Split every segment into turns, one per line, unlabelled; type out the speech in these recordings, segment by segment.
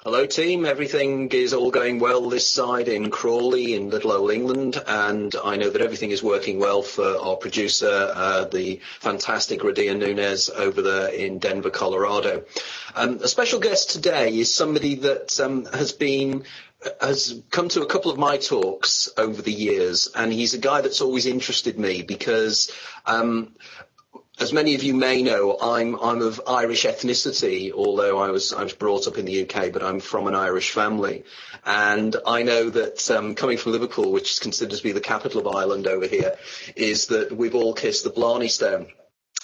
Hello team, everything is all going well this side in Crawley in little old England, and I know that everything is working well for our producer, the fantastic Radia Nunez over there in Denver, Colorado. A special guest today is somebody that has come to a couple of my talks over the years, and he's a guy that's always interested me because as many of you may know, I'm of Irish ethnicity, although I was brought up in the UK, but I'm from an Irish family. And I know that coming from Liverpool, which is considered to be the capital of Ireland over here, is that we've all kissed the Blarney Stone.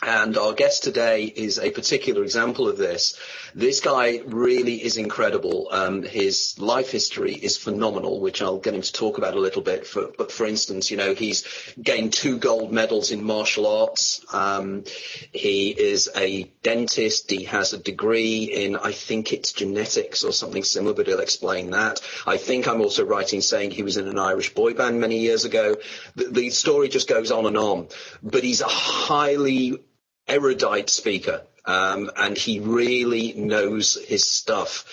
And our guest today is a particular example of this. This guy really is incredible. His life history is phenomenal, which I'll get him to talk about a little bit. But for instance, you know, he's gained 2 gold medals in martial arts. He is a dentist. He has a degree in, I think it's genetics or something similar, but he'll explain that. I think I'm also right in saying he was in an Irish boy band many years ago. The story just goes on and on. But he's a highly erudite speaker, and he really knows his stuff.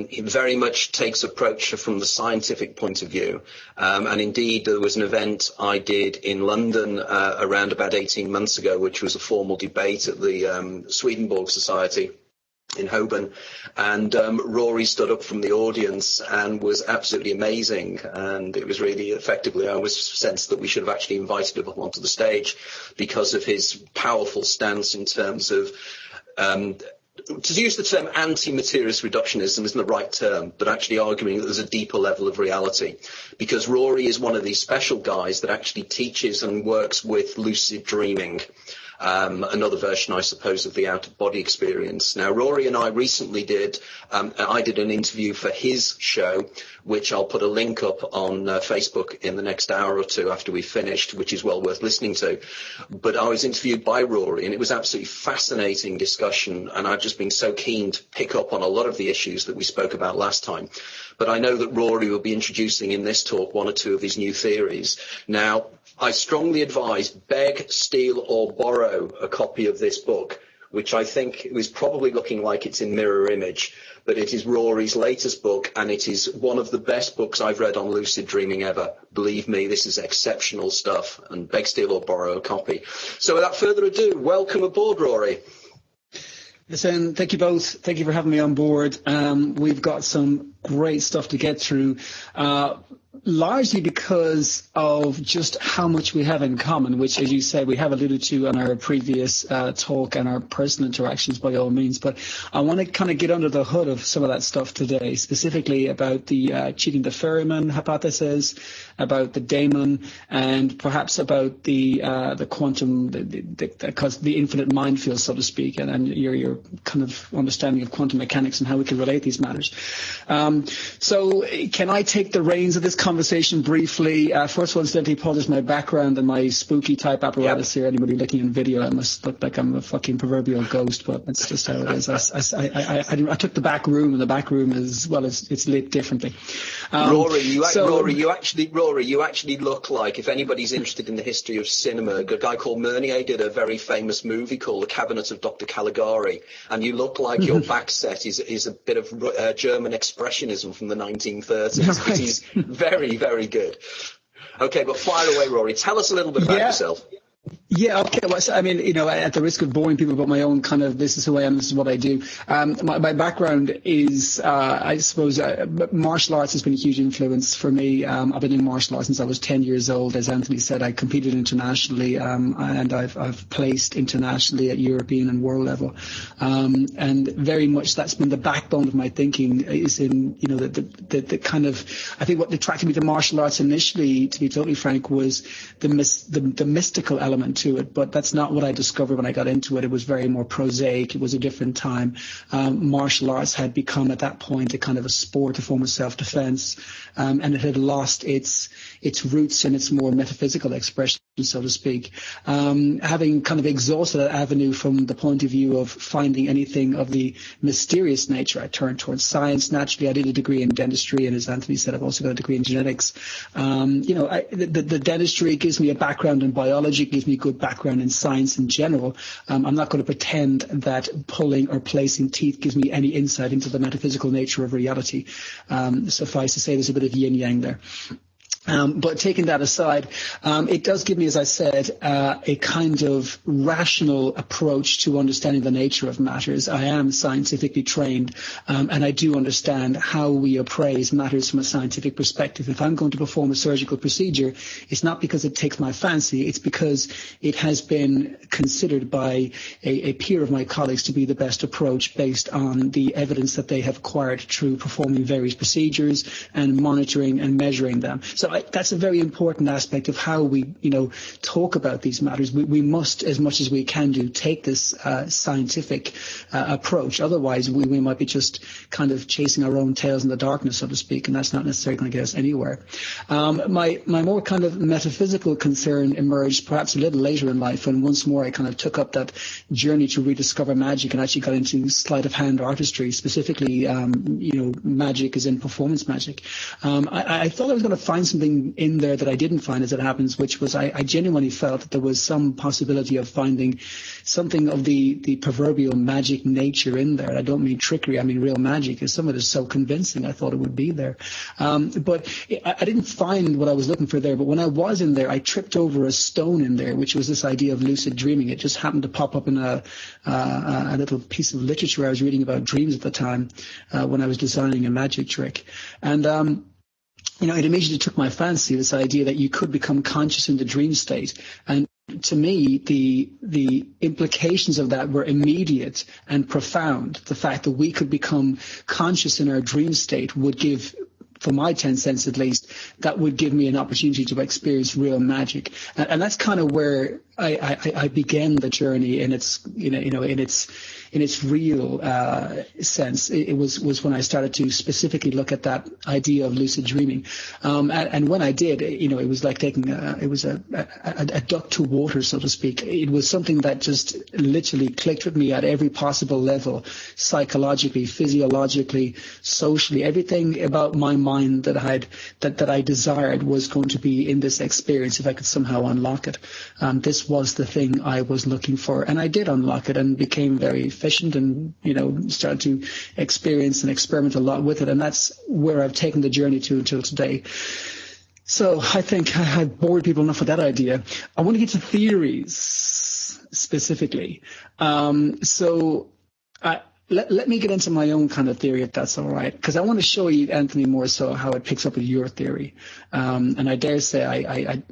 He very much takes approach from the scientific point of view, and indeed there was an event I did in London around about 18 months ago, which was a formal debate at the Swedenborg Society in Holborn, and Rory stood up from the audience and was absolutely amazing, and it was really effectively, I was sensed that we should have actually invited him up onto the stage because of his powerful stance in terms of to use the term anti-materialist reductionism isn't the right term, but actually arguing that there's a deeper level of reality, because Rory is one of these special guys that actually teaches and works with lucid dreaming. Another version, I suppose, of the out-of-body experience. Now, Rory and I recently I did an interview for his show, which I'll put a link up on Facebook in the next hour or two after we've finished, which is well worth listening to. But I was interviewed by Rory, and it was absolutely fascinating discussion, and I've just been so keen to pick up on a lot of the issues that we spoke about last time. But I know that Rory will be introducing in this talk 1 or 2 of his new theories. Now, I strongly advise beg, steal or borrow a copy of this book, which I think is probably looking like it's in mirror image, but it is Rory's latest book, and it is one of the best books I've read on lucid dreaming ever. Believe me, this is exceptional stuff, and beg, steal or borrow a copy. So without further ado, welcome aboard, Rory.
Listen, thank you both. Thank you for having me on board. We've got some great stuff to get through. Largely because of just how much we have in common, which, as you said, we have alluded to on our previous talk and our personal interactions by all means. But I want to kind of get under the hood of some of that stuff today, specifically about the cheating the ferryman hypothesis, about the daemon, and perhaps about the quantum, the infinite minefield, so to speak, and your kind of understanding of quantum mechanics and how we can relate these matters. So can I take the reins of this conversation briefly? First of all, incidentally, apologize my background and my spooky type apparatus here. Anybody looking in video, I must look like I'm a fucking proverbial ghost, but that's just how it is. I took the back room, and the back room is, well, it's lit differently.
Rory, you actually look like, if anybody's interested in the history of cinema, a guy called Meunier did a very famous movie called The Cabinet of Dr. Caligari, and you look like your back set is a bit of German expressionism from the 1930s. Right. It is very, very good. Okay, but fire away, Rory. Tell us a little bit about yourself.
Yeah, okay. Well, I mean, you know, at the risk of boring people about my own kind of, this is who I am, this is what I do. My background is, I suppose, martial arts has been a huge influence for me. I've been in martial arts since I was 10 years old. As Anthony said, I competed internationally, and I've placed internationally at European and world level. And very much that's been the backbone of my thinking is in, you know, the kind of, I think what attracted me to martial arts initially, to be totally frank, was the mystical element to it, but that's not what I discovered when I got into it. It was very more prosaic. It was a different time. Martial arts had become at that point a kind of a sport, a form of self-defense, and it had lost its roots in its more metaphysical expression, so to speak. Having kind of exhausted that avenue from the point of view of finding anything of the mysterious nature, I turned towards science. Naturally, I did a degree in dentistry, and as Anthony said, I've also got a degree in genetics. You know, the dentistry gives me a background in biology, gives gives me good background in science in general. I'm not going to pretend that pulling or placing teeth gives me any insight into the metaphysical nature of reality. Suffice to say, there's a bit of yin-yang there. But taking that aside, it does give me, as I said, a kind of rational approach to understanding the nature of matters. I am scientifically trained, and I do understand how we appraise matters from a scientific perspective. If I'm going to perform a surgical procedure, it's not because it takes my fancy, it's because it has been considered by a peer of my colleagues to be the best approach based on the evidence that they have acquired through performing various procedures and monitoring and measuring them. So that's a very important aspect of how we, talk about these matters. We must, as much as we can do, take this scientific approach. Otherwise, we might be just kind of chasing our own tails in the darkness, so to speak, and that's not necessarily going to get us anywhere. My more kind of metaphysical concern emerged perhaps a little later in life, when once more I kind of took up that journey to rediscover magic and actually got into sleight of hand artistry, specifically, magic as in performance magic. I thought I was going to find something in there that I didn't find, as it happens, which was I genuinely felt that there was some possibility of finding something of the proverbial magic nature in there. I don't mean trickery, I mean real magic, because some of it is so convincing I thought it would be there. But I didn't find what I was looking for there, but when I was in there, I tripped over a stone in there, which was this idea of lucid dreaming. It just happened to pop up in a little piece of literature I was reading about dreams at the time when I was designing a magic trick. And it immediately took my fancy, this idea that you could become conscious in the dream state. And to me, the implications of that were immediate and profound. The fact that we could become conscious in our dream state would give, for my 10 cents at least, that would give me an opportunity to experience real magic. And that's kind of where I began the journey in its, in its real sense. It was when I started to specifically look at that idea of lucid dreaming. And when I did, it was like taking a duck to water, so to speak. It was something that just literally clicked with me at every possible level, psychologically, physiologically, socially. Everything about my mind that I desired was going to be in this experience if I could somehow unlock it. This was the thing I was looking for, and I did unlock it and became very efficient and started to experience and experiment a lot with it, and that's where I've taken the journey to until today. So I think I've bored people enough with that idea. I want to get to theories specifically. Let me get into my own kind of theory, if that's all right, because I want to show you, Anthony, more so how it picks up with your theory. And I dare say I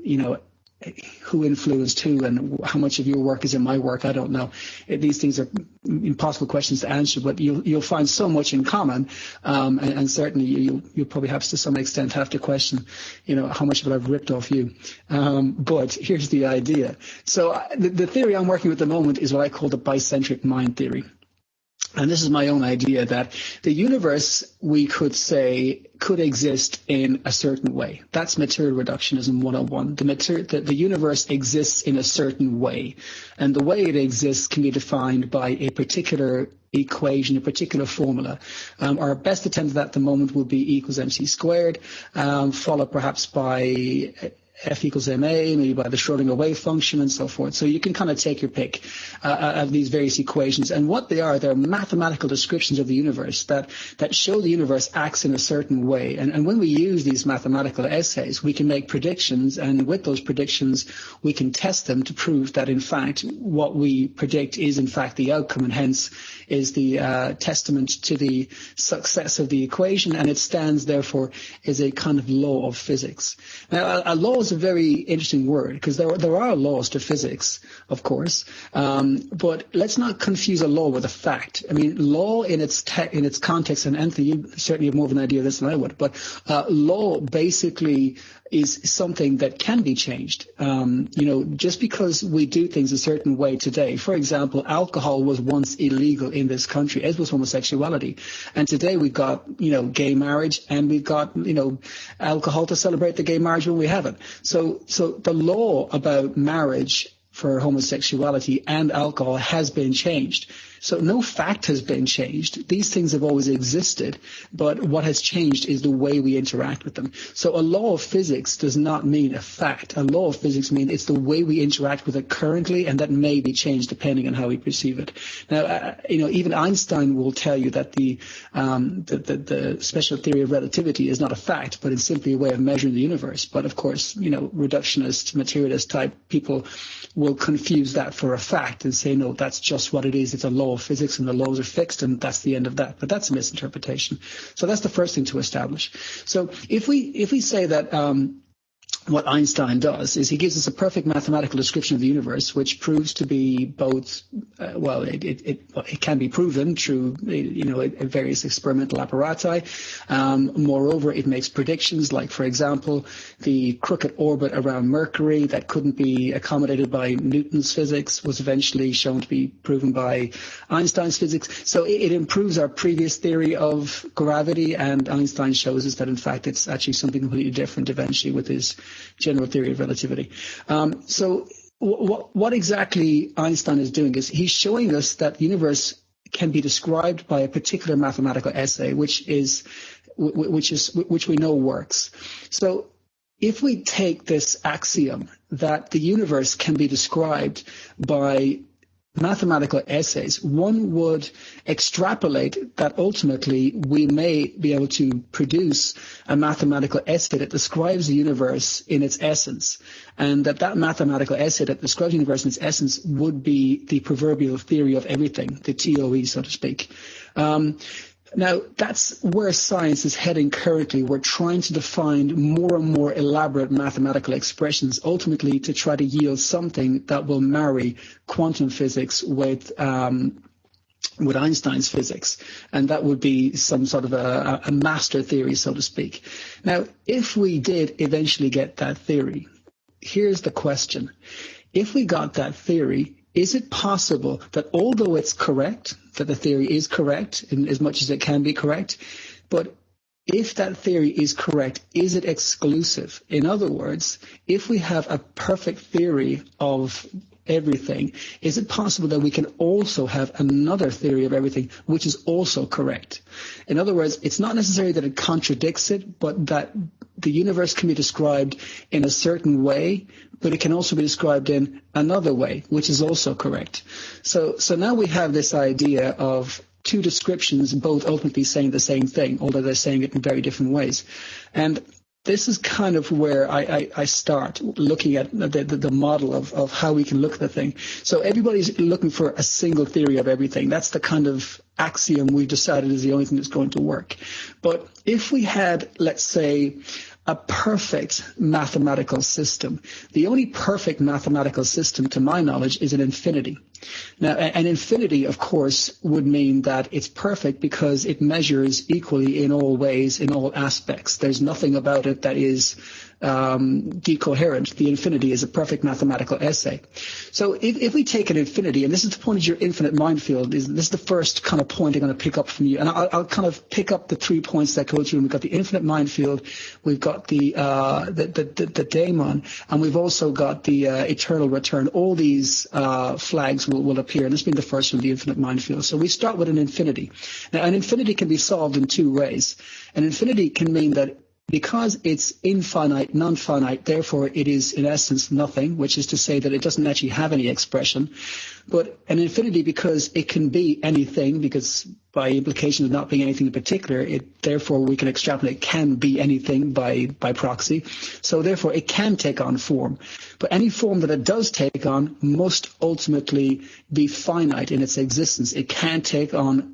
who influenced who and how much of your work is in my work, I don't know. These things are impossible questions to answer, but you'll find so much in common, and certainly you'll probably have to some extent have to question, how much of it I've ripped off you. But here's the idea. So the theory I'm working with at the moment is what I call the bicentric mind theory. And this is my own idea that the universe, we could say, could exist in a certain way. That's material reductionism 101. The universe exists in a certain way. And the way it exists can be defined by a particular equation, a particular formula. Our best attempt at the moment would be E equals mc squared, followed perhaps by F equals ma, maybe by the Schrodinger wave function and so forth. So you can kind of take your pick of these various equations. And what they're mathematical descriptions of the universe that show the universe acts in a certain way. And when we use these mathematical essays, we can make predictions. And with those predictions, we can test them to prove that, in fact, what we predict is, in fact, the outcome, and hence is the testament to the success of the equation. And it stands, therefore, as a kind of law of physics. Now, a law is a very interesting word, because there are laws to physics, of course, but let's not confuse a law with a fact. I mean, law in its context, and Anthony, you certainly have more of an idea of this than I would, but law basically is something that can be changed. Just because we do things a certain way today. For example, alcohol was once illegal in this country, as was homosexuality. And today we've got, gay marriage, and we've got, alcohol to celebrate the gay marriage when we have it. So the law about marriage for homosexuality and alcohol has been changed. So no fact has been changed. These things have always existed, but what has changed is the way we interact with them. So a law of physics does not mean a fact. A law of physics means it's the way we interact with it currently, and that may be changed depending on how we perceive it. Now, even Einstein will tell you that the special theory of relativity is not a fact, but it's simply a way of measuring the universe. But of course, reductionist, materialist type people will confuse that for a fact and say, no, that's just what it is. It's a law of physics and the laws are fixed and that's the end of that. But that's a misinterpretation. So that's the first thing to establish. So if we say that what Einstein does is he gives us a perfect mathematical description of the universe, which proves to be both, it can be proven through, various experimental apparati. Moreover, it makes predictions, like, for example, the crooked orbit around Mercury that couldn't be accommodated by Newton's physics was eventually shown to be proven by Einstein's physics. So it improves our previous theory of gravity, and Einstein shows us that, in fact, it's actually something completely different eventually with his general theory of relativity. So what exactly Einstein is doing is he's showing us that the universe can be described by a particular mathematical essay, which we know works. So if we take this axiom that the universe can be described by mathematical essays, one would extrapolate that ultimately we may be able to produce a mathematical essay that describes the universe in its essence, and that mathematical essay that describes the universe in its essence would be the proverbial theory of everything, the TOE, so to speak. Now, that's where science is heading currently. We're trying to define more and more elaborate mathematical expressions, ultimately to try to yield something that will marry quantum physics with Einstein's physics. And that would be some sort of a master theory, so to speak. Now, if we did eventually get that theory, here's the question. If we got that theory, is it possible that although it's correct, that the theory is correct in as much as it can be correct, but if that theory is correct, is it exclusive? In other words, if we have a perfect theory of everything, is it possible that we can also have another theory of everything which is also correct? In other words, it's not necessarily that it contradicts it, but that the universe can be described in a certain way, but it can also be described in another way, which is also correct. So now we have this idea of two descriptions both ultimately saying the same thing, although they're saying it in very different ways. And this is kind of where I start looking at the model of how we can look at the thing. So everybody's looking for a single theory of everything. That's the kind of axiom we've decided is the only thing that's going to work. But if we had, let's say, a perfect mathematical system, the only perfect mathematical system, to my knowledge, is an infinity. Now, an infinity, of course, would mean that it's perfect because it measures equally in all ways, in all aspects. There's nothing about it that is decoherent. The infinity is a perfect mathematical essay. So if we take an infinity, and this is the point of your infinite minefield, this is the first kind of point I'm going to pick up from you, and I'll kind of pick up the 3 points that go through. We've got the infinite minefield, we've got the daemon, and we've also got the eternal return. All these flags will appear, and this being the first one, the infinite minefield. So we start with an infinity. Now, an infinity can be solved in two ways. An infinity can mean that because it's infinite, non-finite, therefore it is in essence nothing, which is to say that it doesn't actually have any expression. But an infinity, because it can be anything, because by implication of not being anything in particular, therefore we can extrapolate can be anything by proxy. So therefore it can take on form. But any form that it does take on must ultimately be finite in its existence. It can't take on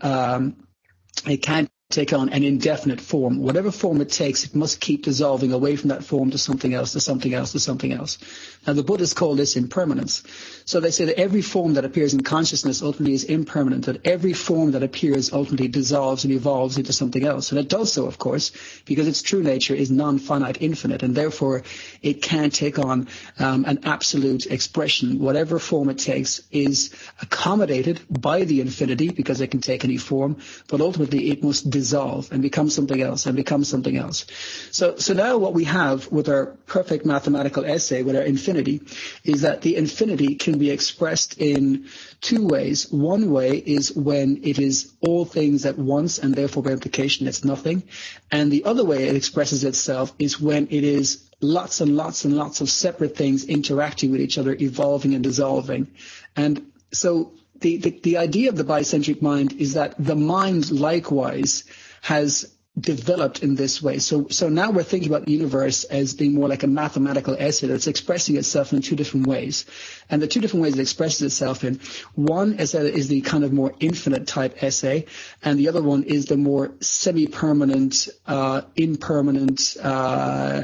an indefinite form. Whatever form it takes, it must keep dissolving away from that form to something else, to something else, to something else. Now, the Buddhists call this impermanence. So they say that every form that appears in consciousness ultimately is impermanent, that every form that appears ultimately dissolves and evolves into something else. And it does so, of course, because its true nature is non-finite, infinite, and therefore it can't take on an absolute expression. Whatever form it takes is accommodated by the infinity, because it can take any form, but ultimately it must dissolve and become something else and become something else. So now what we have with our perfect mathematical essay, with our infinity, is that the infinity can be expressed in two ways. One way is when it is all things at once, and therefore by implication it's nothing. And the other way it expresses itself is when it is lots and lots and lots of separate things interacting with each other, evolving and dissolving. And so the idea of the bicentric mind is that the mind likewise has developed in this way. So now we're thinking about the universe as being more like a mathematical essay that's expressing itself in two different ways. And the two different ways it expresses itself in, one is the kind of more infinite type essay, and the other one is the more semi-permanent, impermanent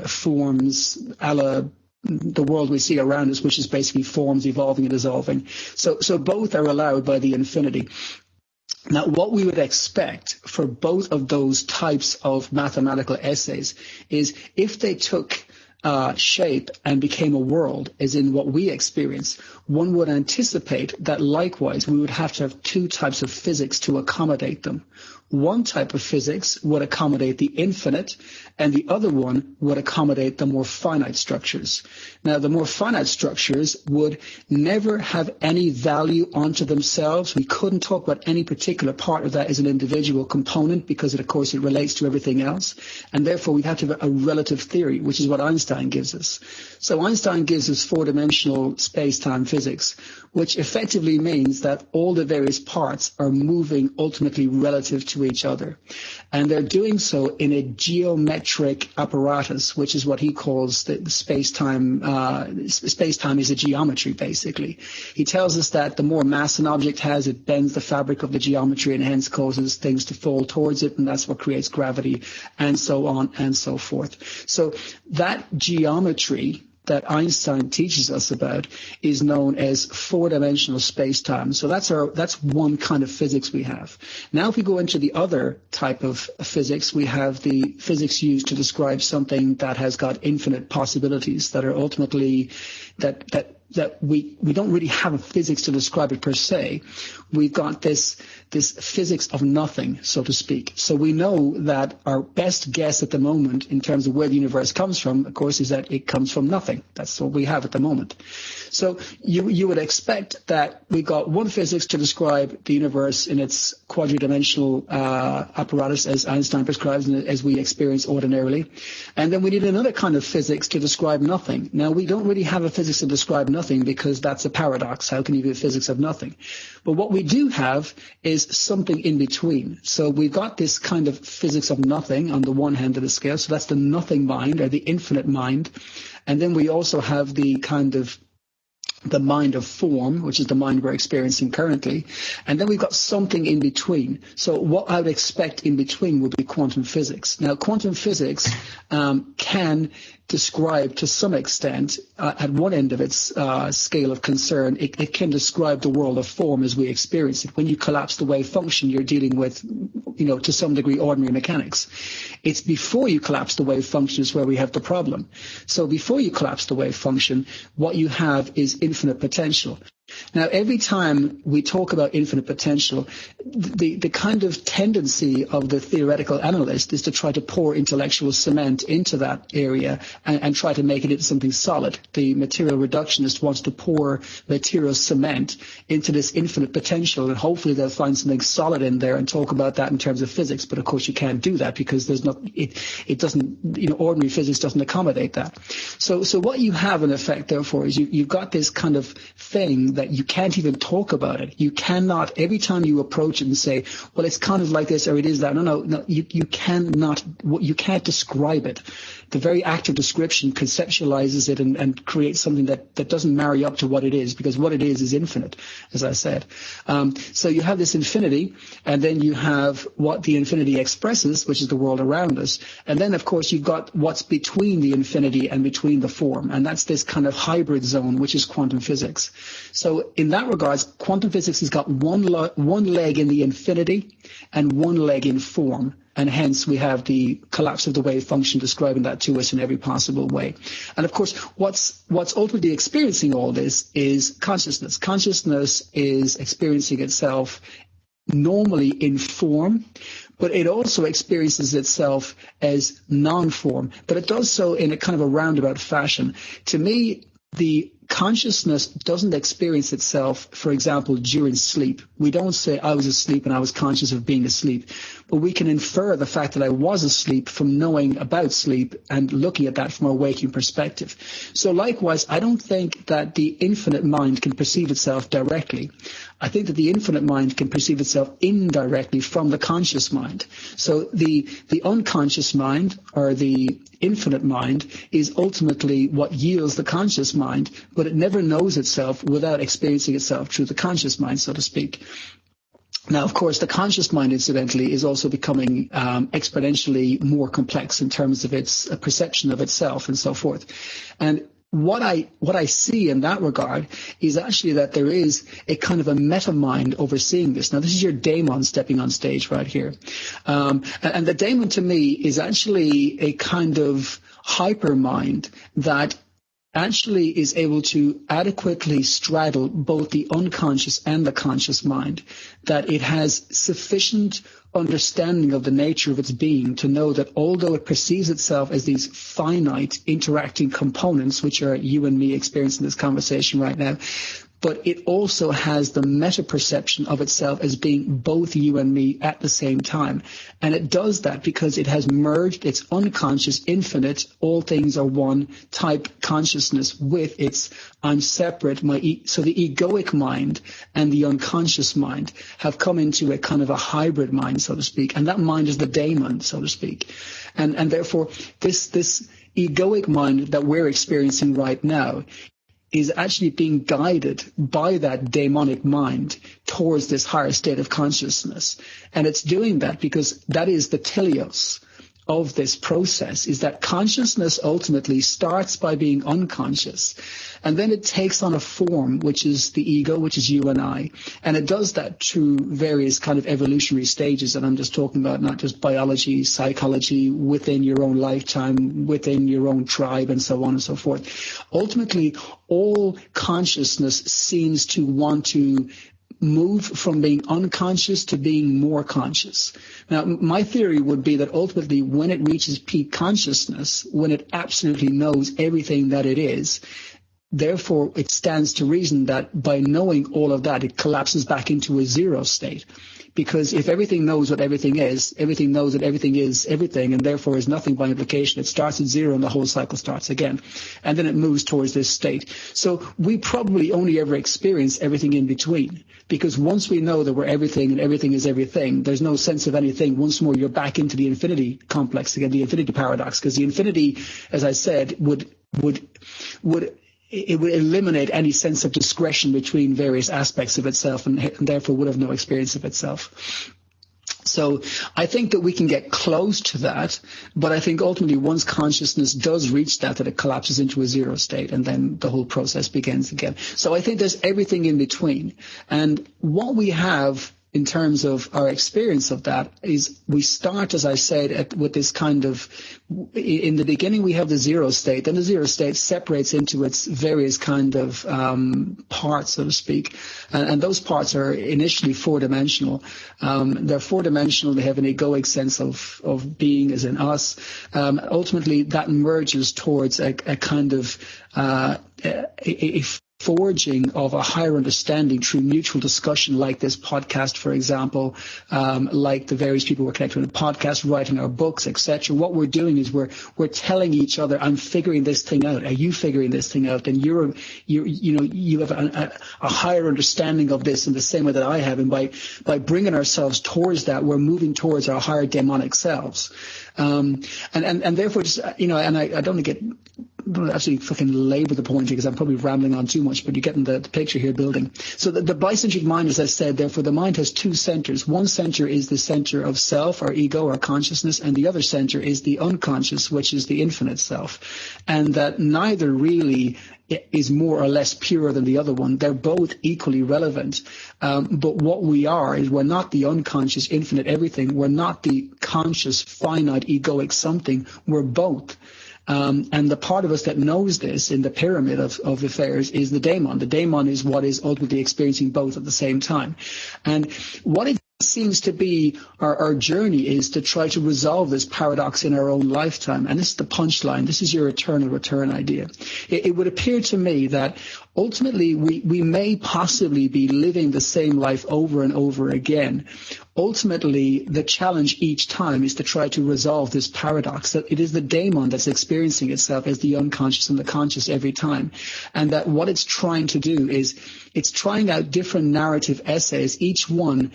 forms, a la the world we see around us, which is basically forms evolving and dissolving. So both are allowed by the infinity. Now, what we would expect for both of those types of mathematical essays is if they took shape and became a world, as in what we experience, one would anticipate that likewise we would have to have two types of physics to accommodate them. One type of physics would accommodate the infinite, and the other one would accommodate the more finite structures. Now, the more finite structures would never have any value onto themselves. We couldn't talk about any particular part of that as an individual component because, of course, it relates to everything else. And therefore, we'd have to have a relative theory, which is what Einstein gives us. So Einstein gives us four-dimensional space-time physics, which effectively means that all the various parts are moving ultimately relative to each other. And they're doing so in a geometric apparatus, which is what he calls the space-time. Space-time is a geometry, basically. He tells us that the more mass an object has, it bends the fabric of the geometry and hence causes things to fall towards it, and that's what creates gravity, and so on and so forth. So that geometry that Einstein teaches us about is known as four-dimensional space-time. So that's one kind of physics we have. Now, if we go into the other type of physics, we have the physics used to describe something that has got infinite possibilities that are ultimately that we don't really have a physics to describe it per se. We've got this physics of nothing, so to speak. So we know that our best guess at the moment in terms of where the universe comes from, of course, is that it comes from nothing. That's what we have at the moment. So you would expect that we got one physics to describe the universe in its quadridimensional apparatus as Einstein prescribes and as we experience ordinarily. And then we need another kind of physics to describe nothing. Now, we don't really have a physics to describe nothing because that's a paradox. How can you do a physics of nothing? But what we do have is something in between. So we've got this kind of physics of nothing on the one hand of the scale. So that's the nothing mind or the infinite mind. And then we also have the kind of the mind of form, which is the mind we're experiencing currently. And then we've got something in between. So what I would expect in between would be quantum physics. Now, quantum physics can describe to some extent, at one end of its scale of concern, it can describe the world of form as we experience it. When you collapse the wave function, you're dealing with, to some degree, ordinary mechanics. It's before you collapse the wave function is where we have the problem. So before you collapse the wave function, what you have is infinite potential. Now, every time we talk about infinite potential, the kind of tendency of the theoretical analyst is to try to pour intellectual cement into that area and try to make it into something solid. The material reductionist wants to pour material cement into this infinite potential, and hopefully they'll find something solid in there and talk about that in terms of physics. But of course, you can't do that because there's not. It doesn't. Ordinary physics doesn't accommodate that. So what you have in effect, therefore, is you've got this kind of thing that you can't even talk about it. You cannot, every time you approach it and say, well, it's kind of like this or it is that. No, you can't describe it. The very act of description conceptualizes it and creates something that doesn't marry up to what it is, because what it is infinite, as I said. So you have this infinity, and then you have what the infinity expresses, which is the world around us. And then, of course, you've got what's between the infinity and between the form. And that's this kind of hybrid zone, which is quantum physics. So in that regards, quantum physics has got one leg in the infinity and one leg in form. And hence we have the collapse of the wave function describing that to us in every possible way. And of course, what's ultimately experiencing all this is consciousness. Consciousness is experiencing itself normally in form, but it also experiences itself as non-form, but it does so in a kind of a roundabout fashion. To me, the consciousness doesn't experience itself, for example, during sleep. We don't say I was asleep and I was conscious of being asleep, but we can infer the fact that I was asleep from knowing about sleep and looking at that from a waking perspective. So likewise, I don't think that the infinite mind can perceive itself directly. I think that the infinite mind can perceive itself indirectly from the conscious mind. So the unconscious mind, or the infinite mind, is ultimately what yields the conscious mind, but it never knows itself without experiencing itself through the conscious mind, so to speak. Now, of course, the conscious mind, incidentally, is also becoming exponentially more complex in terms of its perception of itself and so forth. And what I see in that regard is actually that there is a kind of a meta mind overseeing this. Now, this is your daemon stepping on stage right here. And the daemon to me is actually a kind of hyper mind that actually is able to adequately straddle both the unconscious and the conscious mind, that it has sufficient understanding of the nature of its being to know that although it perceives itself as these finite interacting components, which are you and me experiencing this conversation right now, but it also has the meta-perception of itself as being both you and me at the same time. And it does that because it has merged its unconscious, infinite, all things are one type consciousness with its I'm separate. So the egoic mind and the unconscious mind have come into a kind of a hybrid mind, so to speak. And that mind is the daemon, so to speak. And therefore, this egoic mind that we're experiencing right now is actually being guided by that daemonic mind towards this higher state of consciousness. And it's doing that because that is the teleos of this process, is that consciousness ultimately starts by being unconscious, and then it takes on a form, which is the ego, which is you and I. And it does that through various kind of evolutionary stages, and I'm just talking about not just biology, psychology, within your own lifetime, within your own tribe, and so on and so forth. Ultimately, all consciousness seems to want to move from being unconscious to being more conscious. Now, my theory would be that ultimately when it reaches peak consciousness, when it absolutely knows everything that it is, therefore it stands to reason that by knowing all of that, it collapses back into a zero state. Because if everything knows what everything is, everything knows that everything is everything, and therefore is nothing by implication. It starts at zero and the whole cycle starts again. And then it moves towards this state. So we probably only ever experience everything in between. Because once we know that we're everything and everything is everything, there's no sense of anything. Once more, you're back into the infinity complex again, the infinity paradox. Because the infinity, as I said, would eliminate any sense of discretion between various aspects of itself, and therefore would have no experience of itself. So I think that we can get close to that, but I think ultimately once consciousness does reach that it collapses into a zero state, and then the whole process begins again. So I think there's everything in between. And what we have in terms of our experience of that is we start, as I said, with this kind of, in the beginning we have the zero state, then the zero state separates into its various kind of parts, so to speak, and those parts are initially four-dimensional. They're four-dimensional, they have an egoic sense of being as in us. Ultimately that merges towards a kind of a forging of a higher understanding through mutual discussion, like this podcast, for example, like the various people we're connected with the podcast, writing our books, etc. What we're doing is we're telling each other, I'm figuring this thing out. Are you figuring this thing out? And you have a higher understanding of this in the same way that I have. And by bringing ourselves towards that, we're moving towards our higher demonic selves. And therefore, just, and I don't want to get actually fucking labor the point because I'm probably rambling on too much, but you're getting the picture here building. So the bicentric mind, as I said, therefore the mind has two centers. One center is the center of self, or ego, or consciousness, and the other center is the unconscious, which is the infinite self. And that neither really is more or less pure than the other one. They're both equally relevant. But what we are is we're not the unconscious infinite everything. We're not the conscious finite egoic something. We're both. And the part of us that knows this in the pyramid of affairs is the daemon. The daemon is what is ultimately experiencing both at the same time. And what it seems to be our journey, is to try to resolve this paradox in our own lifetime. And this is the punchline. This is your eternal return idea. It would appear to me that ultimately we may possibly be living the same life over and over again. Ultimately, the challenge each time is to try to resolve this paradox, that it is the daemon that's experiencing itself as the unconscious and the conscious every time. And that what it's trying to do is it's trying out different narrative essays, each one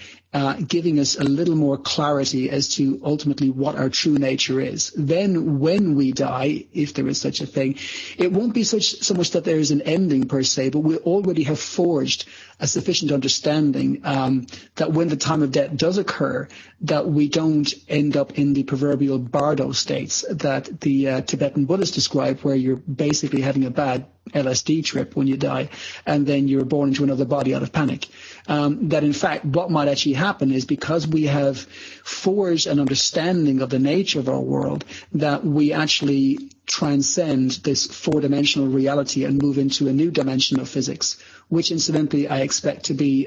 giving us a little more clarity as to ultimately what our true nature is. Then when we die, if there is such a thing, it won't be so much that there is an ending per se, but we already have forged a sufficient understanding that when the time of death does occur, that we don't end up in the proverbial bardo states that the Tibetan Buddhists describe, where you're basically having a bad LSD trip when you die, and then you're born into another body out of panic. That in fact what might actually happen is, because we have forged an understanding of the nature of our world, that we actually transcend this four-dimensional reality and move into a new dimension of physics, which incidentally I expect to be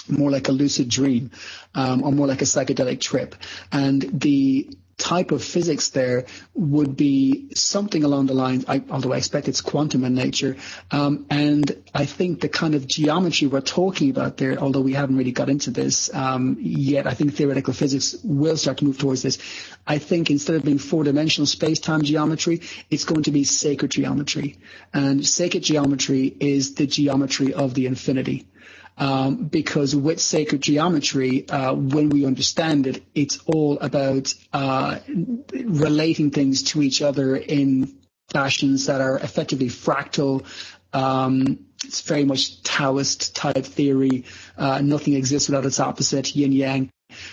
more like a lucid dream, or more like a psychedelic trip. And the type of physics there would be something along the lines, although I expect it's quantum in nature, and I think the kind of geometry we're talking about there, although we haven't really got into this yet, I think theoretical physics will start to move towards this. I think instead of being four-dimensional space-time geometry, it's going to be sacred geometry. And sacred geometry is the geometry of the infinity. Because with sacred geometry, when we understand it, it's all about relating things to each other in fashions that are effectively fractal. It's very much Taoist type theory. Nothing exists without its opposite, yin-yang.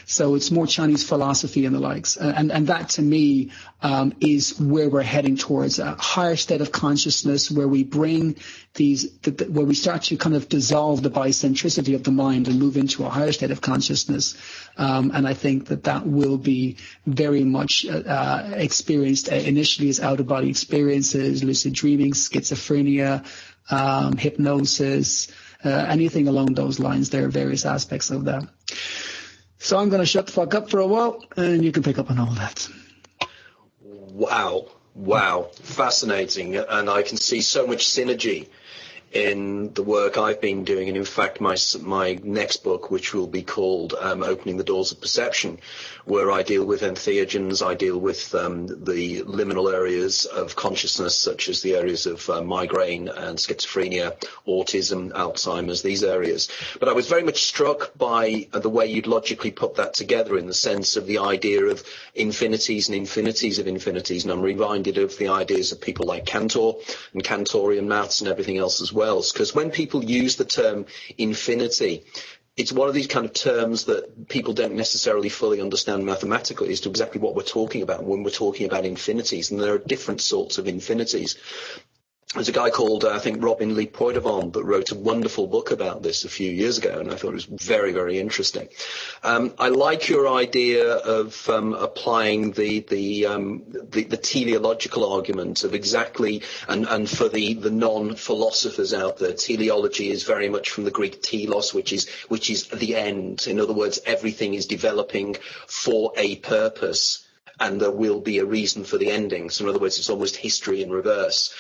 So it's more Chinese philosophy and the likes. And that, to me, is where we're heading towards, a higher state of consciousness where we bring where we start to kind of dissolve the bicentricity of the mind and move into a higher state of consciousness. And I think that will be very much experienced initially as out-of-body experiences, lucid dreaming, schizophrenia, hypnosis, anything along those lines. There are various aspects of that. So I'm going to shut the fuck up for a while, and you can pick up on all that.
Wow. Fascinating. And I can see so much synergy in the work I've been doing. And in fact, my next book, which will be called Opening the Doors of Perception, where I deal with entheogens, I deal with the liminal areas of consciousness, such as the areas of migraine and schizophrenia, autism, Alzheimer's, these areas. But I was very much struck by the way you'd logically put that together, in the sense of the idea of infinities and infinities of infinities. And I'm reminded of the ideas of people like Cantor and Cantorian maths and everything else as well. Because when people use the term infinity, it's one of these kind of terms that people don't necessarily fully understand mathematically as to exactly what we're talking about when we're talking about infinities. And there are different sorts of infinities. There's a guy called, I think, Robin Lee Poidevin, that wrote a wonderful book about this a few years ago, and I thought it was very, very interesting. I like your idea of applying the teleological argument of exactly, and for the non-philosophers out there, teleology is very much from the Greek telos, which is the end. In other words, everything is developing for a purpose, and there will be a reason for the ending. So in other words, it's almost history in reverse.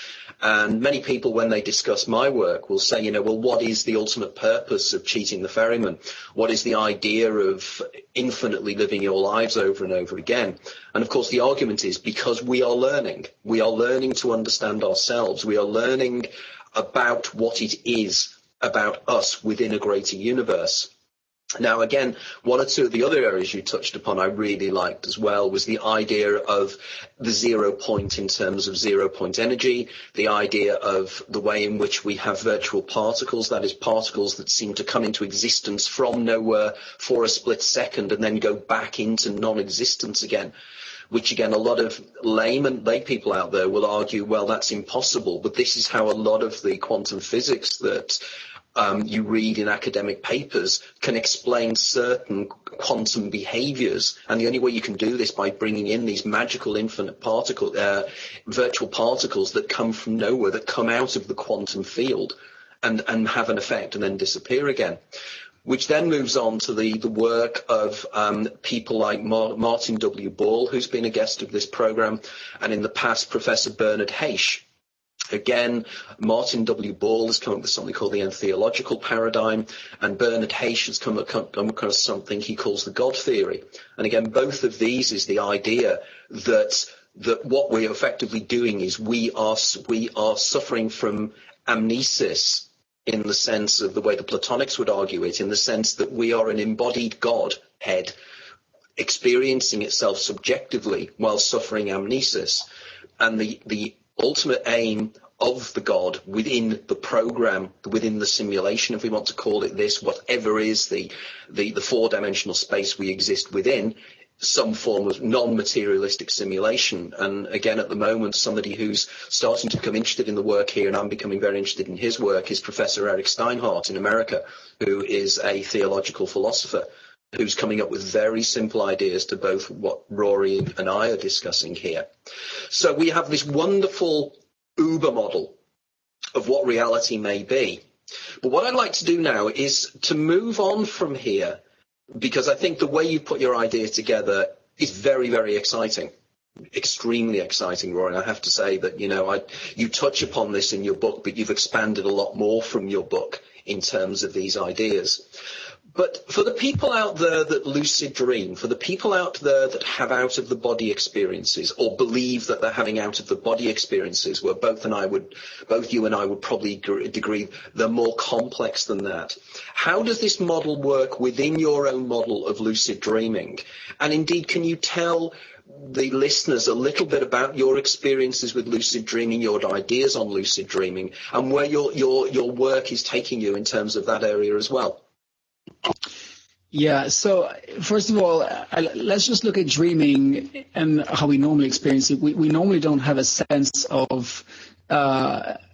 And many people, when they discuss my work, will say, well, what is the ultimate purpose of cheating the ferryman? What is the idea of infinitely living your lives over and over again? And of course, the argument is because we are learning. We are learning to understand ourselves. We are learning about what it is about us within a greater universe. Now, again, one or two of the other areas you touched upon I really liked as well was the idea of the 0 point in terms of 0 point energy, the idea of the way in which we have virtual particles, that is, particles that seem to come into existence from nowhere for a split second and then go back into non-existence again, which, again, a lot of lay people out there will argue, well, that's impossible. But this is how a lot of the quantum physics that you read in academic papers can explain certain quantum behaviors. And the only way you can do this by bringing in these magical infinite virtual particles that come from nowhere, that come out of the quantum field and have an effect and then disappear again. which then moves on to the work of people like Martin W. Ball, who's been a guest of this program, and in the past, Professor Bernard Heisch. Again, Martin W. Ball has come up with something called the entheological paradigm, and Bernard Heisch has come across something he calls the God theory. And again, both of these is the idea that what we're effectively doing is we are suffering from amnesis, in the sense of the way the Platonics would argue it, in the sense that we are an embodied Godhead experiencing itself subjectively while suffering amnesis. And the ultimate aim of the God within the program, within the simulation, if we want to call it this, whatever is the four-dimensional space we exist within, some form of non-materialistic simulation. And again, at the moment, somebody who's starting to become interested in the work here, and I'm becoming very interested in his work, is Professor Eric Steinhardt in America, who is a theological philosopher, who's coming up with very simple ideas to both what Rory and I are discussing here. So we have this wonderful Uber model of what reality may be. But what I'd like to do now is to move on from here, because I think the way you put your idea together is very, very exciting. Extremely exciting, Rory. I have to say that, you touch upon this in your book, but you've expanded a lot more from your book in terms of these ideas. But for the people out there that lucid dream, for the people out there that have out-of-the-body experiences or believe that they're having out-of-the-body experiences, where both you and I would probably agree they're more complex than that. How does this model work within your own model of lucid dreaming? And indeed, can you tell the listeners a little bit about your experiences with lucid dreaming, your ideas on lucid dreaming, and where your work is taking you in terms of that area as well?
Yeah, so first of all, let's just look at dreaming and how we normally experience it. We normally don't have a sense of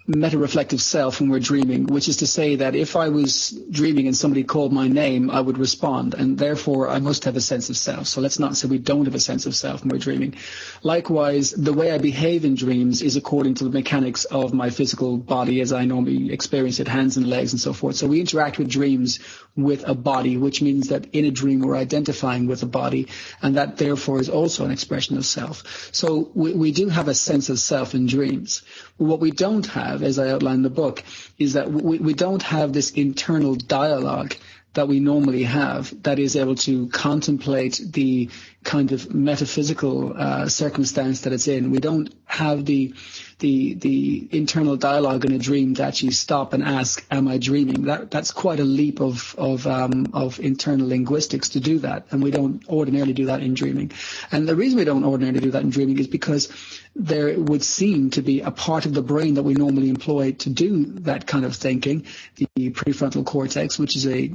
meta-reflective self when we're dreaming, which is to say that if I was dreaming and somebody called my name, I would respond, and therefore I must have a sense of self. So let's not say we don't have a sense of self when we're dreaming. Likewise, the way I behave in dreams is according to the mechanics of my physical body as I normally experience it, hands and legs and so forth. So we interact with dreams with a body, which means that in a dream we're identifying with a body, and that therefore is also an expression of self. So we do have a sense of self in dreams. What we don't have, as I outlined in the book, is that we don't have this internal dialogue that we normally have that is able to contemplate the kind of metaphysical circumstance that it's in. We don't have the internal dialogue in a dream to actually stop and ask, am I dreaming? That's quite a leap of internal linguistics to do that, and we don't ordinarily do that in dreaming. And the reason we don't ordinarily do that in dreaming is because there would seem to be a part of the brain that we normally employ to do that kind of thinking, the prefrontal cortex, which is a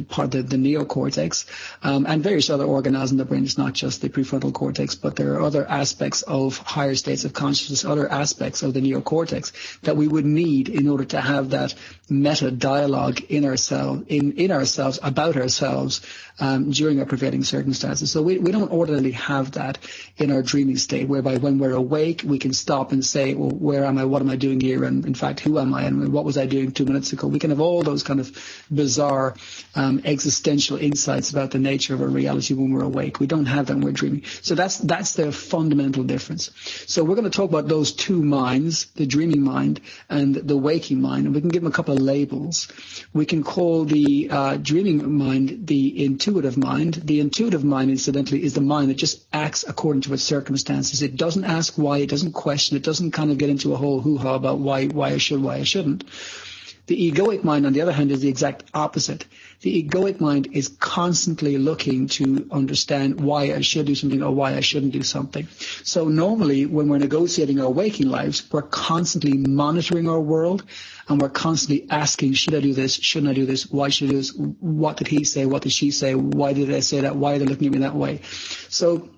part of the neocortex, and various other organelles in the brain. It's not just the prefrontal cortex, but there are other aspects of higher states of consciousness, other aspects of the neocortex that we would need in order to have that meta dialogue in ourselves about ourselves during our prevailing circumstances. So we don't ordinarily have that in our dreaming state, whereby when we're awake we can stop and say, well, where am I, what am I doing here, and in fact who am I, and what was I doing 2 minutes ago. We can have all those kind of bizarre existential insights about the nature of our reality when we're awake. We don't have that when we're dreaming. So that's the fundamental difference. So we're going to talk about those two minds, the dreaming mind and the waking mind, and we can give them a couple of labels. We can call the dreaming mind the intuitive mind. The intuitive mind, incidentally, is the mind that just acts according to its circumstances. It doesn't ask why, it doesn't question, it doesn't kind of get into a whole hoo-ha about why I should, why I shouldn't. The egoic mind, on the other hand, is the exact opposite. The egoic mind is constantly looking to understand why I should do something or why I shouldn't do something. So normally, when we're negotiating our waking lives, we're constantly monitoring our world, and we're constantly asking, should I do this? Shouldn't I do this? Why should I do this? What did he say? What did she say? Why did they say that? Why are they looking at me that way? So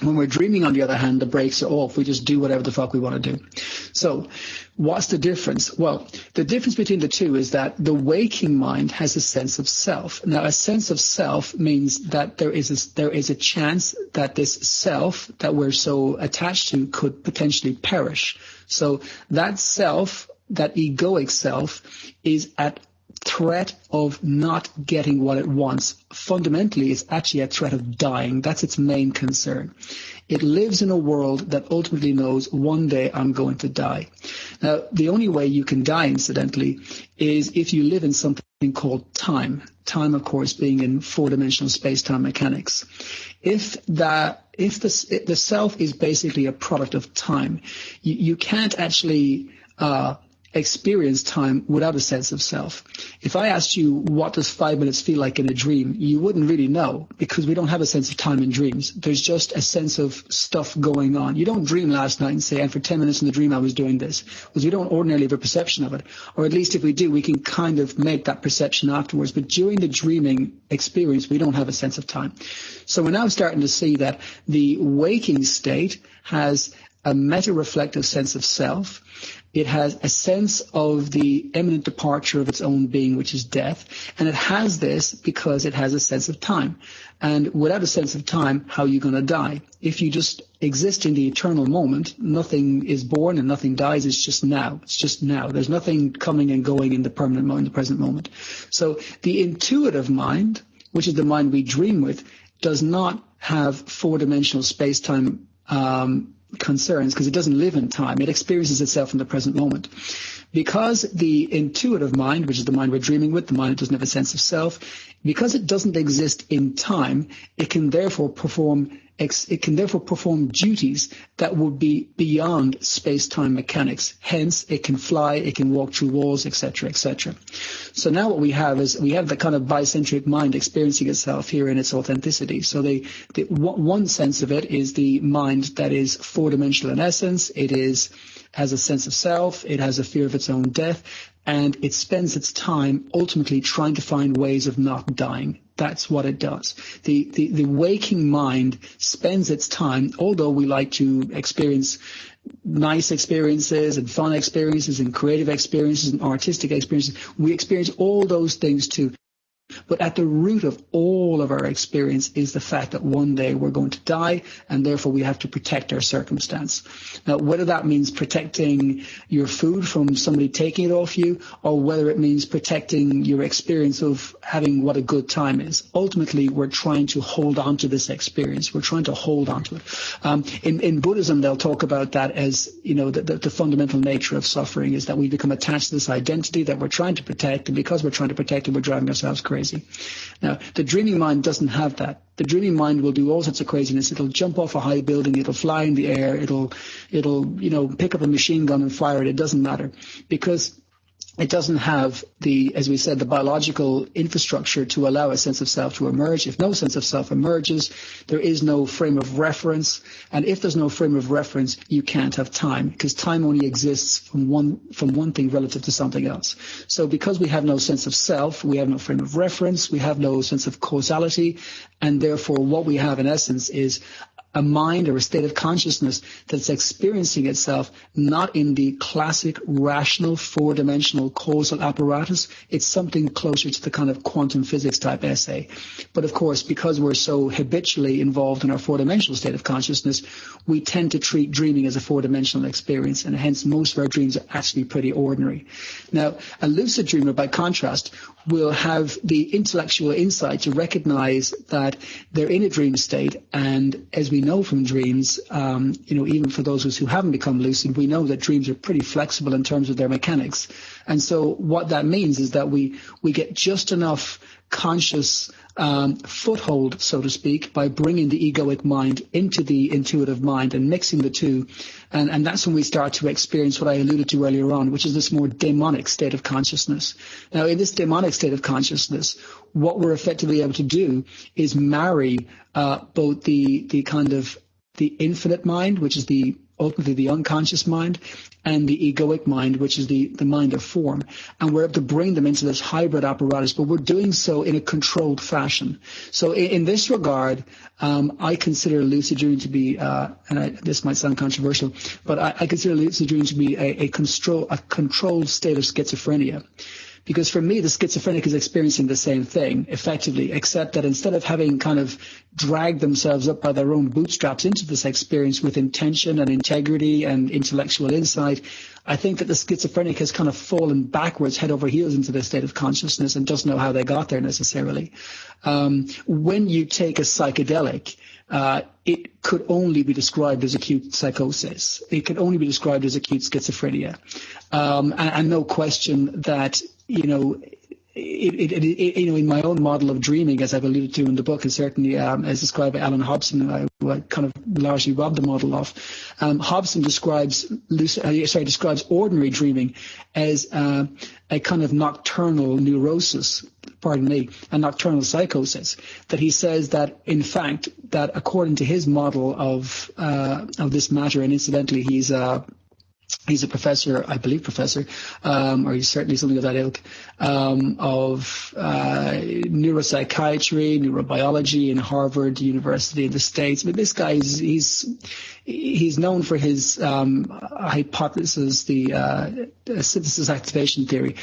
when we're dreaming, on the other hand, the brakes are off. We just do whatever the fuck we want to do. So what's the difference? Well, the difference between the two is that the waking mind has a sense of self. Now, a sense of self means that there is a chance that this self that we're so attached to could potentially perish. So that self, that egoic self, is at threat of not getting what it wants. Fundamentally, it's actually a threat of dying. That's its main concern. It lives in a world that ultimately knows one day I'm going to die. Now, the only way you can die, incidentally, is if you live in something called time. Time, of course, being in four-dimensional space-time mechanics. If the self is basically a product of time, you can't actually experience time without a sense of self. If I asked you what does 5 minutes feel like in a dream, you wouldn't really know, because we don't have a sense of time in dreams. There's just a sense of stuff going on. You don't dream last night and say, and for 10 minutes in the dream I was doing this, because we don't ordinarily have a perception of it. Or at least if we do, we can kind of make that perception afterwards. But during the dreaming experience, we don't have a sense of time. So we're now starting to see that the waking state has a meta-reflective sense of self. It has a sense of the imminent departure of its own being, which is death. And it has this because it has a sense of time. And without a sense of time, how are you going to die? If you just exist in the eternal moment, nothing is born and nothing dies. It's just now. It's just now. There's nothing coming and going in the permanent moment, the present moment. So the intuitive mind, which is the mind we dream with, does not have four-dimensional space-time concerns, because it doesn't live in time. It experiences itself in the present moment. Because the intuitive mind, which is the mind we're dreaming with, the mind that doesn't have a sense of self, because it doesn't exist in time, it can therefore perform duties that would be beyond space-time mechanics. Hence, it can fly, it can walk through walls, etc., etc. So now what we have is we have the kind of bicentric mind experiencing itself here in its authenticity. So the one sense of it is the mind that is four-dimensional in essence. It has a sense of self. It has a fear of its own death. And it spends its time ultimately trying to find ways of not dying. That's what it does. The waking mind spends its time, although we like to experience nice experiences and fun experiences and creative experiences and artistic experiences, we experience all those things too. But at the root of all of our experience is the fact that one day we're going to die, and therefore we have to protect our circumstance. Now, whether that means protecting your food from somebody taking it off you, or whether it means protecting your experience of having what a good time is, ultimately we're trying to hold on to this experience. We're trying to hold on to it. In Buddhism, they'll talk about that as, the fundamental nature of suffering is that we become attached to this identity that we're trying to protect, and because we're trying to protect it, we're driving ourselves crazy. Now, the dreaming mind doesn't have that. The dreaming mind will do all sorts of craziness. It'll jump off a high building. It'll fly in the air. It'll pick up a machine gun and fire it. It doesn't matter, because it doesn't have as we said, the biological infrastructure to allow a sense of self to emerge. If no sense of self emerges, there is no frame of reference. And if there's no frame of reference, you can't have time, because time only exists from one thing relative to something else. So because we have no sense of self, we have no frame of reference, we have no sense of causality, and therefore what we have in essence is a mind or a state of consciousness that's experiencing itself not in the classic rational four-dimensional causal apparatus. It's something closer to the kind of quantum physics type essay. But of course, because we're so habitually involved in our four-dimensional state of consciousness, we tend to treat dreaming as a four-dimensional experience, and hence most of our dreams are actually pretty ordinary. Now, a lucid dreamer, by contrast, will have the intellectual insight to recognize that they're in a dream state, and as we know from dreams, even for those of us who haven't become lucid, we know that dreams are pretty flexible in terms of their mechanics. And so what that means is that we get just enough conscious foothold, so to speak, by bringing the egoic mind into the intuitive mind and mixing the two. And that's when we start to experience what I alluded to earlier on, which is this more demonic state of consciousness. Now, in this demonic state of consciousness, what we're effectively able to do is marry both the kind of the infinite mind, which is ultimately the unconscious mind, and the egoic mind, which is the mind of form. And we're able to bring them into this hybrid apparatus, but we're doing so in a controlled fashion. So in this regard, I consider lucid dreaming to be, this might sound controversial, but I consider lucid dreaming to be a controlled state of schizophrenia. Because for me, the schizophrenic is experiencing the same thing, effectively, except that instead of having kind of dragged themselves up by their own bootstraps into this experience with intention and integrity and intellectual insight, I think that the schizophrenic has kind of fallen backwards, head over heels into this state of consciousness and doesn't know how they got there necessarily. When you take a psychedelic, it could only be described as acute psychosis. It could only be described as acute schizophrenia. And no question that, in my own model of dreaming, as I've alluded to in the book, and certainly as described by Alan Hobson, who I kind of largely robbed the model of, Hobson describes ordinary dreaming as a kind of nocturnal neurosis, a nocturnal psychosis, that he says that, in fact, that according to his model of this matter, and incidentally, he's a professor, I believe or he's certainly something of that ilk, of neuropsychiatry, neurobiology in Harvard University in the States. But this guy, he's known for his hypothesis, the synthesis activation theory,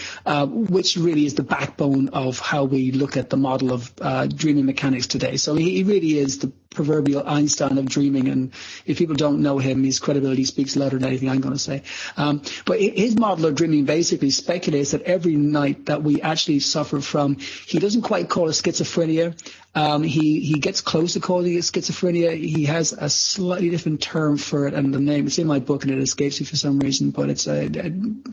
which really is the backbone of how we look at the model of dreaming mechanics today. So he really is the proverbial Einstein of dreaming, and if people don't know him, his credibility speaks louder than anything I'm going to say. But his model of dreaming basically speculates that every night that we actually suffer from, he doesn't quite call it schizophrenia. He gets close to calling it schizophrenia. He has a slightly different term for it, and the name, it's in my book and it escapes me for some reason, but it's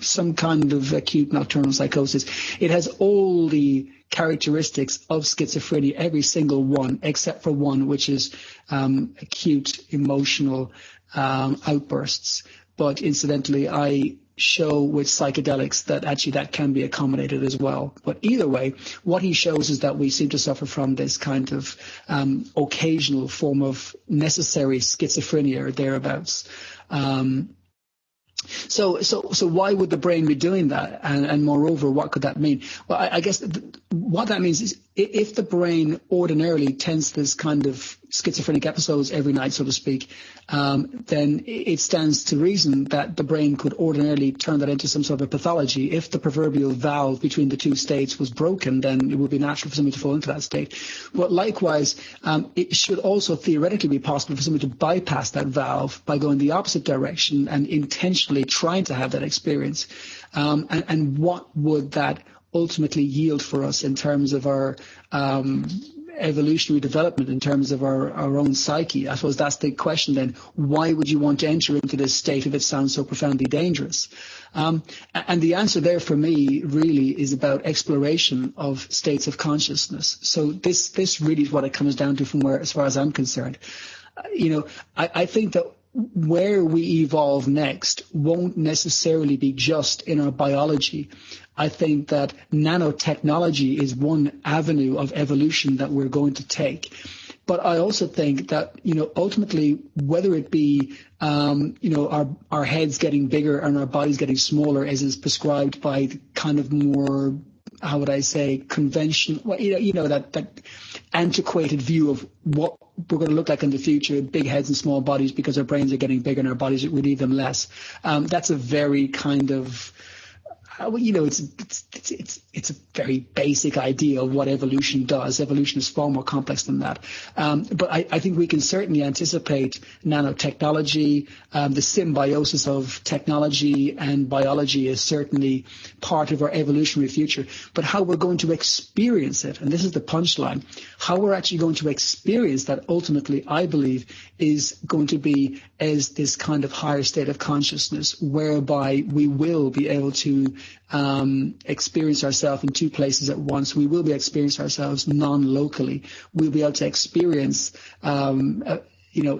some kind of acute nocturnal psychosis. It has all the characteristics of schizophrenia, every single one, except for one, which is acute emotional outbursts. But incidentally, I show with psychedelics that actually that can be accommodated as well. But either way, what he shows is that we seem to suffer from this kind of occasional form of necessary schizophrenia or thereabouts. So why would the brain be doing that? And moreover, what could that mean? Well, I guess what that means is if the brain ordinarily tends to this kind of schizophrenic episodes every night, so to speak, then it stands to reason that the brain could ordinarily turn that into some sort of pathology. If the proverbial valve between the two states was broken, then it would be natural for somebody to fall into that state. But likewise, it should also theoretically be possible for somebody to bypass that valve by going the opposite direction and intentionally trying to have that experience. And what would that ultimately yield for us in terms of our evolutionary development, in terms of our own psyche? I suppose that's the question then. Why would you want to enter into this state if it sounds so profoundly dangerous? And the answer there for me really is about exploration of states of consciousness. So this really is what it comes down to from where, as far as I'm concerned. I think that where we evolve next won't necessarily be just in our biology. I think that nanotechnology is one avenue of evolution that we're going to take. But I also think that, ultimately, whether it be, our heads getting bigger and our bodies getting smaller, as is prescribed by the kind of more, how would I say, convention, that antiquated view of what we're going to look like in the future, big heads and small bodies, because our brains are getting bigger and our bodies, we need them less. That's a very kind of, it's a very basic idea of what evolution does. Evolution is far more complex than that. But I think we can certainly anticipate nanotechnology. The symbiosis of technology and biology is certainly part of our evolutionary future. But how we're going to experience it, and this is the punchline, how we're actually going to experience that ultimately, I believe, is going to be as this kind of higher state of consciousness, whereby we will be able to experience ourselves in two places at once. We will be experiencing ourselves non-locally. We'll be able to experience,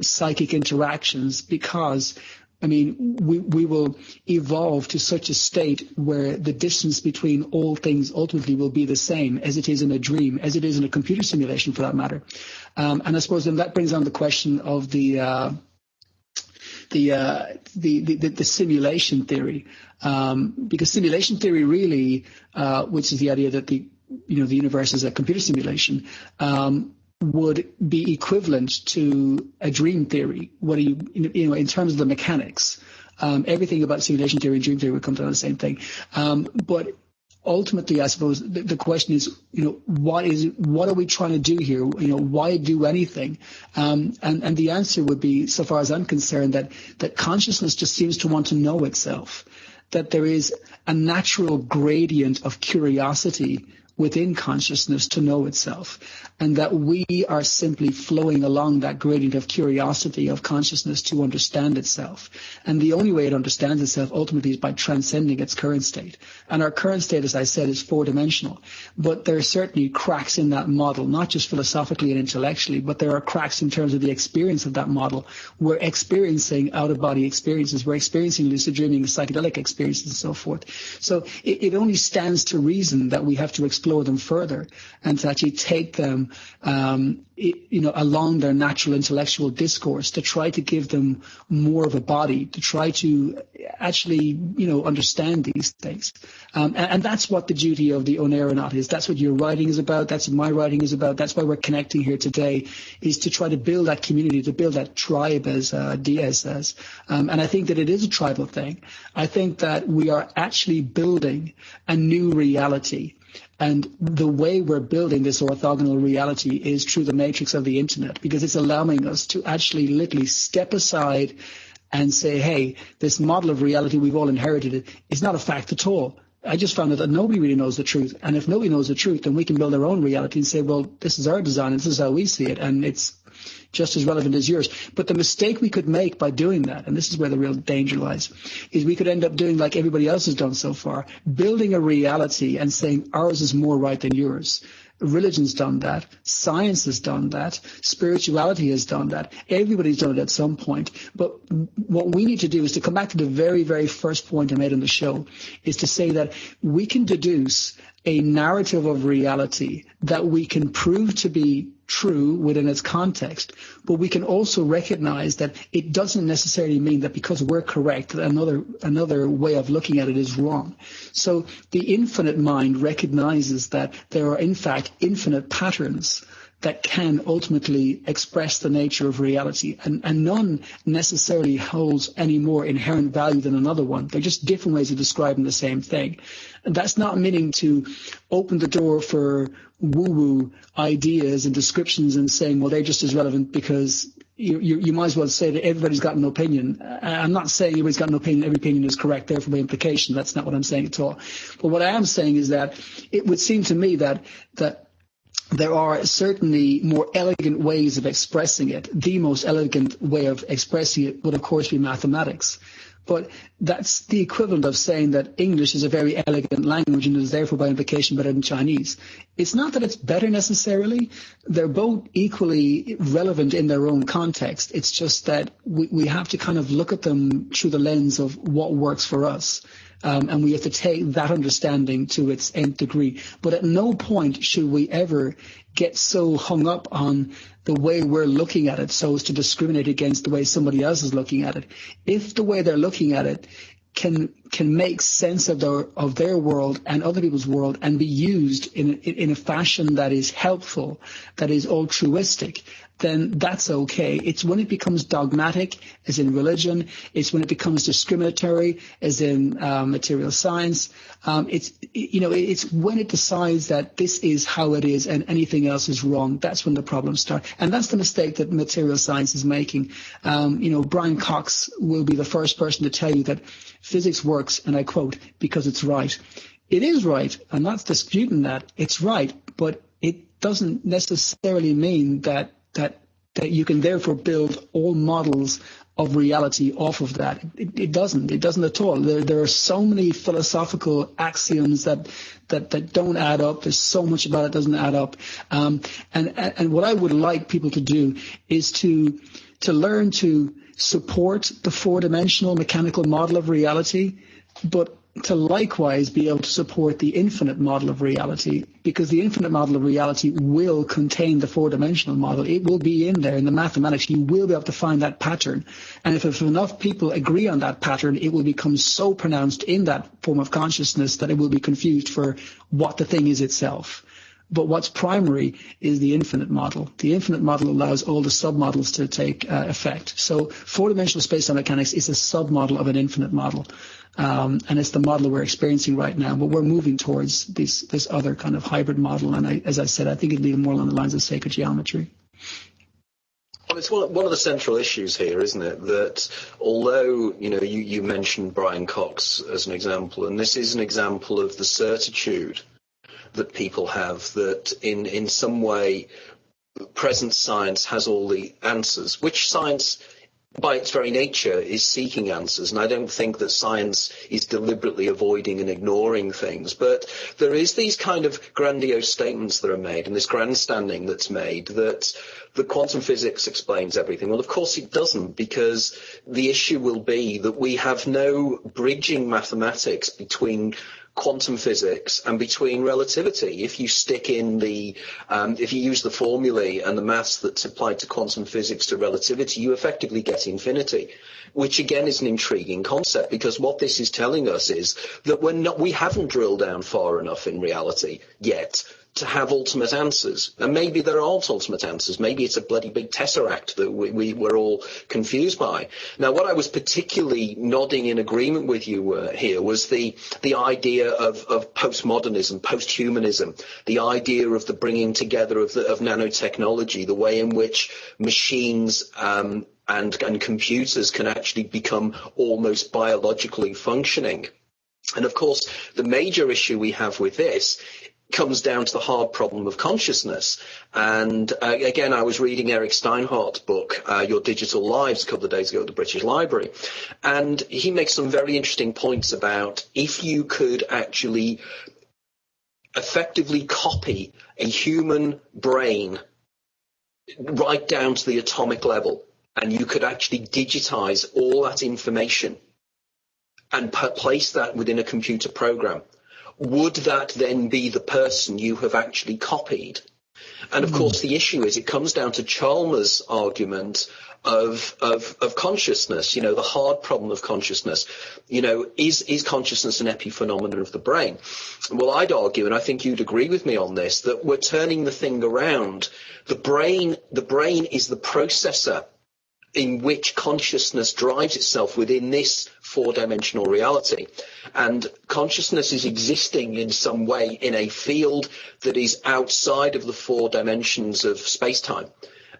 psychic interactions, because, we will evolve to such a state where the distance between all things ultimately will be the same as it is in a dream, as it is in a computer simulation, for that matter. And I suppose then that brings on the question of the simulation theory, because simulation theory really, which is the idea that the universe is a computer simulation, would be equivalent to a dream theory. What do you, in terms of the mechanics, everything about simulation theory and dream theory would come down to the same thing. But ultimately, I suppose the question is, what are we trying to do here? Why do anything? And the answer would be, so far as I'm concerned, that consciousness just seems to want to know itself. that there is a natural gradient of curiosity within consciousness to know itself, and that we are simply flowing along that gradient of curiosity of consciousness to understand itself. And the only way it understands itself ultimately is by transcending its current state. And our current state, as I said, is four-dimensional. But there are certainly cracks in that model, not just philosophically and intellectually, but there are cracks in terms of the experience of that model. We're experiencing out-of-body experiences. We're experiencing lucid dreaming, psychedelic experiences, and so forth. So it only stands to reason that we have to explore them further and to actually take them along their natural intellectual discourse, to try to give them more of a body, to try to actually understand these things. And that's what the duty of the Oneironaut is. That's what your writing is about. That's what my writing is about. That's why we're connecting here today, is to try to build that community, to build that tribe, as Diaz says. And I think that it is a tribal thing. I think that we are actually building a new reality. And the way we're building this orthogonal reality is through the matrix of the internet, because it's allowing us to actually literally step aside and say, hey, this model of reality we've all inherited is not a fact at all. I just found out that nobody really knows the truth. And if nobody knows the truth, then we can build our own reality and say, well, this is our design, and this is how we see it, and it's just as relevant as yours. But the mistake we could make by doing that, and this is where the real danger lies, is we could end up doing like everybody else has done so far, building a reality and saying ours is more right than yours. Religion's done that. Science has done that. Spirituality has done that. Everybody's done it at some point. But what we need to do is to come back to the very, very first point I made on the show, is to say that we can deduce a narrative of reality that we can prove to be true within its context, but we can also recognize that it doesn't necessarily mean that because we're correct, that another way of looking at it is wrong. So the infinite mind recognizes that there are in fact infinite patterns that can ultimately express the nature of reality, and none necessarily holds any more inherent value than another one. They're just different ways of describing the same thing. And that's not meaning to open the door for woo-woo ideas and descriptions and saying, well, they're just as relevant because you might as well say that everybody's got an opinion. I'm not saying everybody's got an opinion, every opinion is correct, therefore by implication. That's not what I'm saying at all. But what I am saying is that it would seem to me that there are certainly more elegant ways of expressing it. The most elegant way of expressing it would, of course, be mathematics. But that's the equivalent of saying that English is a very elegant language and is therefore by implication better than Chinese. It's not that it's better necessarily. They're both equally relevant in their own context. It's just that we have to kind of look at them through the lens of what works for us. And we have to take that understanding to its nth degree. But at no point should we ever get so hung up on the way we're looking at it so as to discriminate against the way somebody else is looking at it. If the way they're looking at it can make sense of their world and other people's world and be used in a fashion that is helpful, that is altruistic, then that's okay. It's when it becomes dogmatic, as in religion. It's when it becomes discriminatory, as in material science. It's when it decides that this is how it is and anything else is wrong. That's when the problems start. And that's the mistake that material science is making. Brian Cox will be the first person to tell you that physics works, and I quote, because it's right. It is right. I'm not disputing that. It's right. But it doesn't necessarily mean that you can therefore build all models of reality off of that. It doesn't at all. There are so many philosophical axioms that don't add up. There's so much about it that doesn't add up. And what I would like people to do is to learn to support the four-dimensional mechanical model of reality, but to likewise be able to support the infinite model of reality, because the infinite model of reality will contain the four-dimensional model. It will be in there in the mathematics. You will be able to find that pattern. And if enough people agree on that pattern, it will become so pronounced in that form of consciousness that it will be confused for what the thing is itself. But what's primary is the infinite model. The infinite model allows all the submodels to take effect. So four-dimensional space-time mechanics is a submodel of an infinite model. And it's the model we're experiencing right now. But we're moving towards this other kind of hybrid model. And as I said, I think it'd be more along the lines of sacred geometry.
It's one of the central issues here, isn't it? That although, you mentioned Brian Cox as an example, and this is an example of the certitude that people have that in some way present science has all the answers, which science by its very nature is seeking answers. And I don't think that science is deliberately avoiding and ignoring things, but there is these kind of grandiose statements that are made and this grandstanding that's made that the quantum physics explains everything. Well, of course it doesn't, because the issue will be that we have no bridging mathematics between quantum physics and between relativity. If you stick in if you use the formulae and the maths that's applied to quantum physics to relativity, you effectively get infinity, which again is an intriguing concept, because what this is telling us is that we haven't drilled down far enough in reality yet to have ultimate answers. And maybe there aren't ultimate answers. Maybe it's a bloody big tesseract that we're all confused by. Now, what I was particularly nodding in agreement with you here was the idea of postmodernism, posthumanism, the idea of the bringing together of nanotechnology, the way in which machines and computers can actually become almost biologically functioning. And of course, the major issue we have with this comes down to the hard problem of consciousness. And again, I was reading Eric Steinhardt's book, Your Digital Lives, a couple of days ago at the British Library. And he makes some very interesting points about if you could actually effectively copy a human brain right down to the atomic level, and you could actually digitize all that information and place that within a computer program, would that then be the person you have actually copied? And of course, the issue is it comes down to Chalmers' argument of consciousness, the hard problem of consciousness. Is consciousness an epiphenomenon of the brain? Well, I'd argue, and I think you'd agree with me on this, that we're turning the thing around. The brain is the processor in which consciousness drives itself within this four-dimensional reality. And consciousness is existing in some way in a field that is outside of the four dimensions of space-time,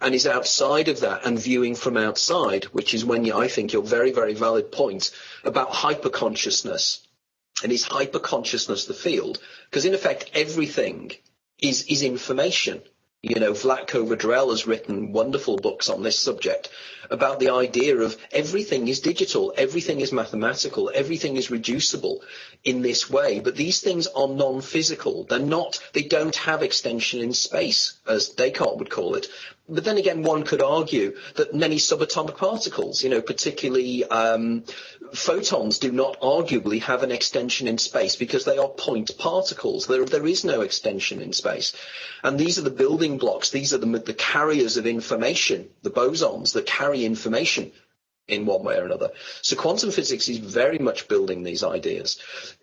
and is outside of that and viewing from outside, which is when I think your very, very valid point about hyperconsciousness. And is hyperconsciousness the field? Because in effect, everything is information. Vlatko Vedrell has written wonderful books on this subject about the idea of everything is digital, everything is mathematical, everything is reducible in this way. But these things are non-physical. They don't have extension in space, as Descartes would call it. But then again, one could argue that many subatomic particles, particularly photons, do not arguably have an extension in space because they are point particles. There is no extension in space. And these are the building blocks. These are the carriers of information, the bosons that carry information in one way or another. So quantum physics is very much building these ideas.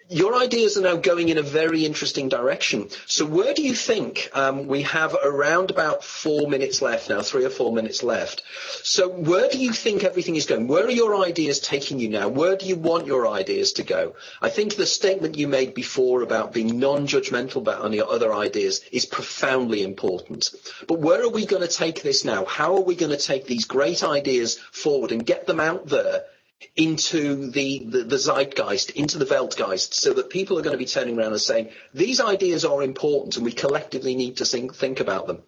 Your ideas are now going in a very interesting direction. So where do you think we have around about 4 minutes left now, 3 or 4 minutes left. So where do you think everything is going? Where are your ideas taking you now? Where do you want your ideas to go? I think the statement you made before about being non-judgmental about any other ideas is profoundly important. But where are we going to take this now? How are we going to take these great ideas forward and get them out there into the zeitgeist, into the Weltgeist, so that people are going to be turning around and saying, these ideas are important and we collectively need to think about them?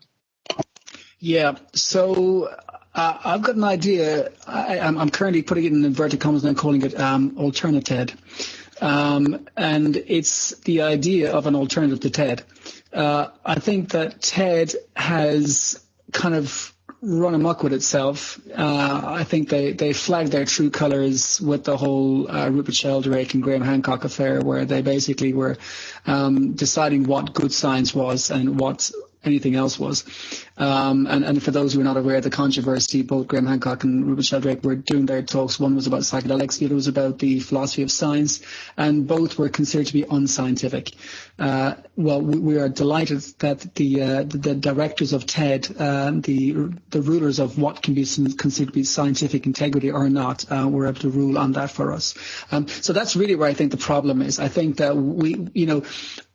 Yeah, so I've got an idea. I'm currently putting it in inverted commas and I'm calling it alternative. And it's the idea of an alternative to TED. I think that TED has kind of run amok with itself. I think they flagged their true colours with the whole Rupert Sheldrake and Graham Hancock affair, where they basically were deciding what good science was and what anything else was. And for those who are not aware, the controversy, both Graham Hancock and Rupert Sheldrake were doing their talks. One was about psychedelics, the other was about the philosophy of science, and both were considered to be unscientific. Well, we are delighted that the directors of TED, the rulers of what can be considered to be scientific integrity or not, were able to rule on that for us. So that's really where I think the problem is. I think that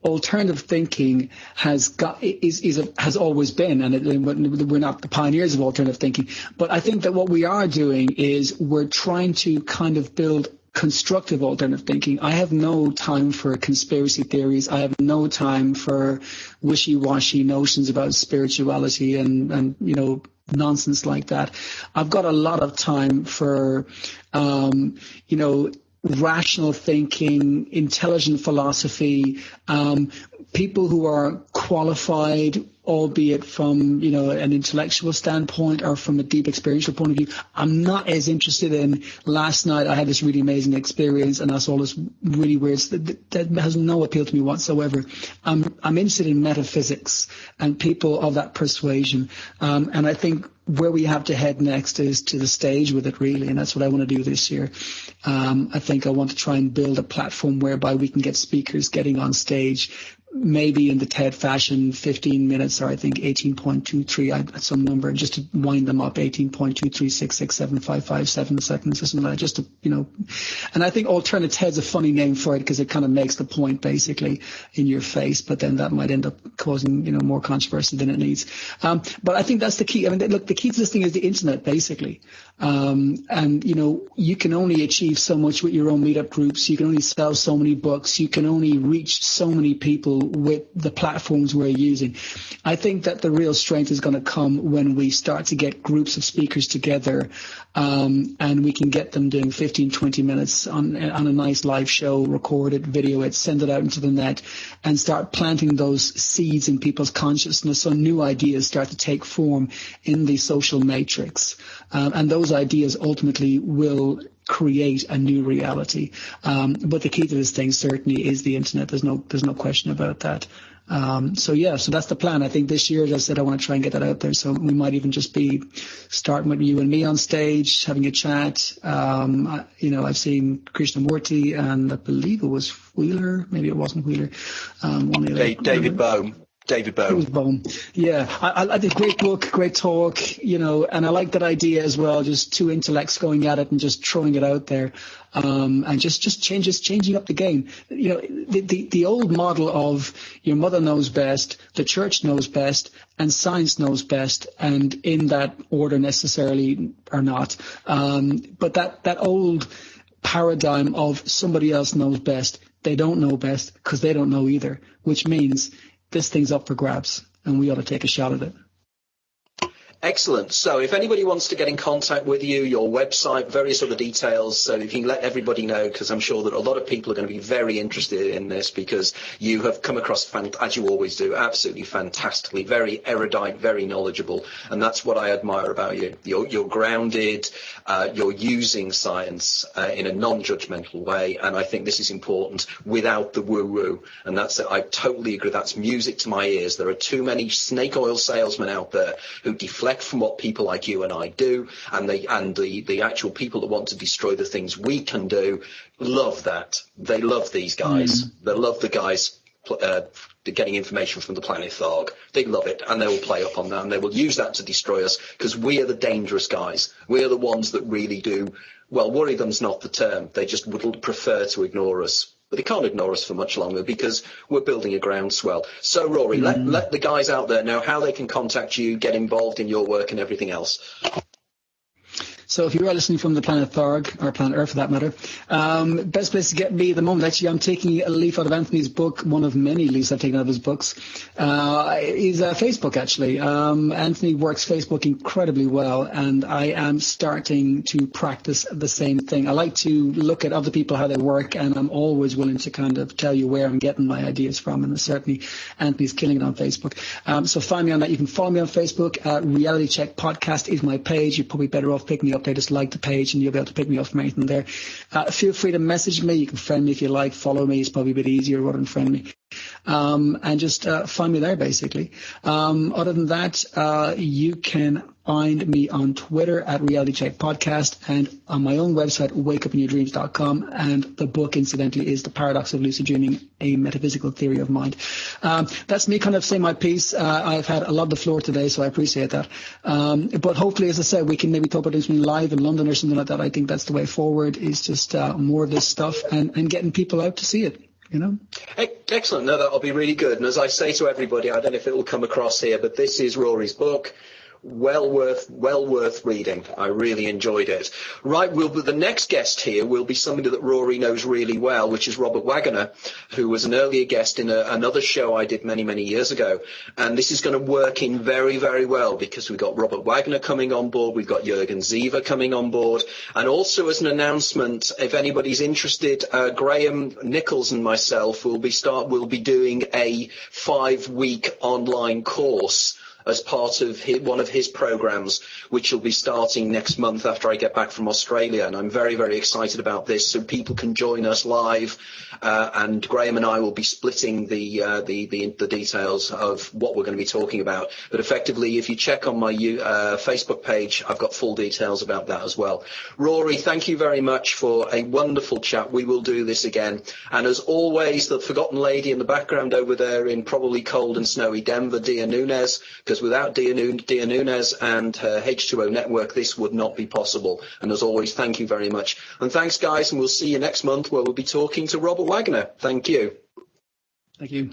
alternative thinking has always been, and we're not the pioneers of alternative thinking, but I think that what we are doing is we're trying to kind of build constructive alternative thinking. I have no time for conspiracy theories. I have no time for wishy-washy notions about spirituality and nonsense like that. I've got a lot of time for, rational thinking, intelligent philosophy, people who are qualified, albeit from, an intellectual standpoint or from a deep experiential point of view. I'm not as interested in, last night I had this really amazing experience and I saw this really weird, that has no appeal to me whatsoever. I'm interested in metaphysics and people of that persuasion. And I think where we have to head next is to the stage with it, really, and that's what I want to do this year. I think I want to try and build a platform whereby we can get speakers getting on stage, maybe in the TED fashion, 15 minutes, or I think 18.23 at some number, just to wind them up, 18.2366755 seconds or something like that, just to, and I think alternate TED's a funny name for it because it kind of makes the point basically in your face, but then that might end up causing, more controversy than it needs. But I think that's the key. I mean, look, the key to this thing is the internet, basically. And, you can only achieve so much with your own meetup groups. You can only sell so many books. You can only reach so many people with the platforms we're using. I think that the real strength is going to come when we start to get groups of speakers together, and we can get them doing 15, 20 minutes on a nice live show, record it, video it, send it out into the net, and start planting those seeds in people's consciousness so new ideas start to take form in the social matrix. And those ideas ultimately will create a new reality. But the key to this thing certainly is the internet. There's no question about that. So that's the plan. I think this year, as I said, I want to try and get that out there. So we might even just be starting with you and me on stage, having a chat. I've seen Krishnamurti and I believe it was Wheeler. Maybe it wasn't Wheeler.
David Bohm. David
Bohm. Yeah, I did great book, great talk, and I like that idea as well. Just two intellects going at it and just throwing it out there, and just changing up the game. The old model of your mother knows best, the church knows best, and science knows best, and in that order necessarily or not. But that old paradigm of somebody else knows best, they don't know best because they don't know either, which means this thing's up for grabs, and we ought to take a shot at it.
Excellent. So if anybody wants to get in contact with you, your website, various other details, so if you can let everybody know, because I'm sure that a lot of people are going to be very interested in this, because you have come across, as you always do, absolutely fantastically, very erudite, very knowledgeable, and that's what I admire about you. You're grounded, you're using science in a non-judgmental way, and I think this is important without the woo-woo, and that's it. I totally agree. That's music to my ears. There are too many snake oil salesmen out there who deflect from what people like you and I do, and the actual people that want to destroy the things we can do love that. They love these guys. They love the guys getting information from the planet Tharg. They love it, and they will play up on that, and they will use that to destroy us, because we are the dangerous guys. We are the ones that really do, well, worry them's not the term. They just would prefer to ignore us. But they can't ignore us for much longer because we're building a groundswell. So, Rory, let the guys out there know how they can contact you, get involved in your work and everything else.
So if you are listening from the planet Tharg, or planet Earth for that matter, best place to get me at the moment, actually, I'm taking a leaf out of Anthony's book, one of many leaves I've taken out of his books, is Facebook, actually. Anthony works Facebook incredibly well, and I am starting to practice the same thing. I like to look at other people, how they work, and I'm always willing to kind of tell you where I'm getting my ideas from, and certainly Anthony's killing it on Facebook. So find me on that. You can follow me on Facebook. Reality Check Podcast is my page. You're probably better off picking me up there. Just like the page and you'll be able to pick me up from anything there. Feel free to message me. You can friend me if you like. Follow me. It's probably a bit easier rather than friend me. And just find me there, basically. Other than that, you can find me on Twitter at Reality Check Podcast, and on my own website, wakeupinyourdreams.com. And the book, incidentally, is The Paradox of Lucid Dreaming, a Metaphysical Theory of Mind. That's me kind of saying my piece. I've had a lot of the floor today, so I appreciate that. But hopefully, as I said, we can maybe talk about this live in London or something like that. I think that's the way forward, is just more of this stuff and getting people out to see it. you know.
Excellent. No, that'll be really good. And as I say to everybody, I don't know if it will come across here, but this is Rory's book. Well worth reading. I really enjoyed it. Right, the next guest here will be somebody that Rory knows really well, which is Robert Waggoner, who was an earlier guest in another show I did many, many years ago. And this is going to work in very, very well because we've got Robert Waggoner coming on board, we've got Jürgen Zever coming on board, and also as an announcement, if anybody's interested, Graham Nichols and myself will be doing a 5-week online course as part of one of his programs, which will be starting next month after I get back from Australia. And I'm very, very excited about this, so people can join us live. And Graham and I will be splitting the details of what we're going to be talking about. But effectively, if you check on my Facebook page, I've got full details about that as well. Rory, thank you very much for a wonderful chat. We will do this again. And as always, the forgotten lady in the background over there in probably cold and snowy Denver, Dia Nunez, because without Dia Nunez and her H2O network, this would not be possible. And as always, thank you very much. And thanks, guys, and we'll see you next month where we'll be talking to Robert Waggoner. Thank you.
Thank you.